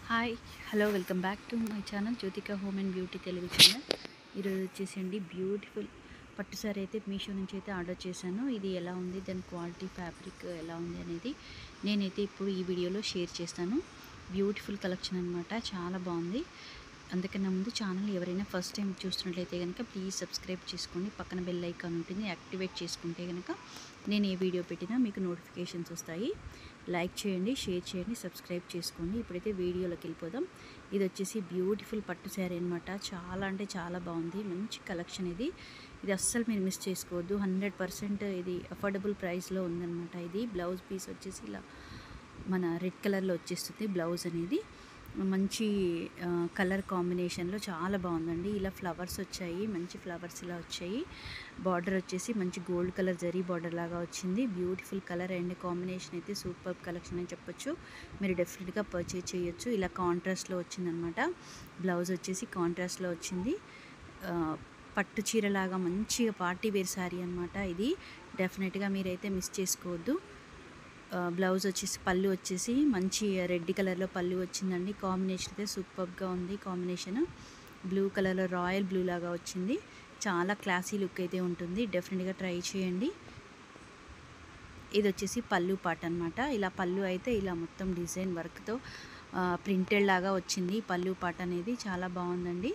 Hi hello welcome back to my channel Jyothika home and beauty Telugu channel. ఈరోజు వచ్చేసండి beautiful పట్టు sorry అయితే మీషో నుంచి అయితే ఆర్డర్ చేశాను. ఇది ఎలా ఉంది, దాని క్వాలిటీ, ఫ్యాబ్రిక్ ఎలా ఉంది అనేది నేనైతే ఇప్పుడు ఈ వీడియోలో షేర్ చేస్తాను. బ్యూటిఫుల్ కలెక్షన్ అనమాట, చాలా బాగుంది. అందుకన్నా ముందు ఛానల్ ఎవరైనా ఫస్ట్ టైం చూస్తున్నట్లయితే కనుక ప్లీజ్ సబ్స్క్రైబ్ చేసుకోండి. పక్కన బెల్ ఐకాన్ ఉంటుంది, యాక్టివేట్ చేసుకుంటే కనుక నేను ఏ వీడియో పెట్టినా మీకు నోటిఫికేషన్స్ వస్తాయి. లైక్ చేయండి, షేర్ చేయండి, సబ్స్క్రైబ్ చేసుకోండి. ఇప్పుడైతే వీడియోలోకి వెళ్ళిపోదాం. ఇది వచ్చేసి బ్యూటిఫుల్ పట్టు శారీ అనమాట. చాలా అంటే చాలా బాగుంది, మంచి కలెక్షన్ ఇది. ఇది అస్సలు మీరు మిస్ చేసుకోవద్దు. 100% ఇది అఫోర్డబుల్ ప్రైస్లో ఉందన్నమాట. ఇది బ్లౌజ్ పీస్ వచ్చేసి ఇలా మన రెడ్ కలర్లో వచ్చేస్తుంది. బ్లౌజ్ అనేది మంచి కలర్ కాంబినేషన్లో చాలా బాగుందండి. ఇలా ఫ్లవర్స్ వచ్చాయి, మంచి ఫ్లవర్స్ ఇలా వచ్చాయి. బార్డర్ వచ్చేసి మంచి గోల్డ్ కలర్ జరీ బార్డర్ లాగా వచ్చింది. బ్యూటిఫుల్ కలర్ అండ్ కాంబినేషన్ అయితే సూపర్ కలెక్షన్ అని చెప్పొచ్చు. మీరు డెఫినెట్గా పర్చేజ్ చేయొచ్చు. ఇలా కాంట్రాస్ట్లో వచ్చిందనమాట. బ్లౌజ్ వచ్చేసి కాంట్రాస్ట్లో వచ్చింది. పట్టు చీరలాగా మంచిగా పార్టీ వేర్ శారీ అనమాట. ఇది డెఫినెట్గా మీరైతే మిస్ చేసుకోవద్దు. బ్లౌజ్ వచ్చేసి పళ్ళు వచ్చేసి మంచి రెడ్ కలర్లో పళ్ళు వచ్చిందండి. కాంబినేషన్ అయితే సూపర్గా ఉంది. కాంబినేషన్ బ్లూ కలర్లో రాయల్ బ్లూ లాగా వచ్చింది. చాలా క్లాసీ లుక్ అయితే ఉంటుంది. డెఫినెట్గా ట్రై చేయండి. ఇది వచ్చేసి పళ్ళు పాట అనమాట. ఇలా పళ్ళు అయితే ఇలా మొత్తం డిజైన్ వర్క్తో ప్రింటెడ్ లాగా వచ్చింది. పళ్ళు పాట అనేది చాలా బాగుందండి.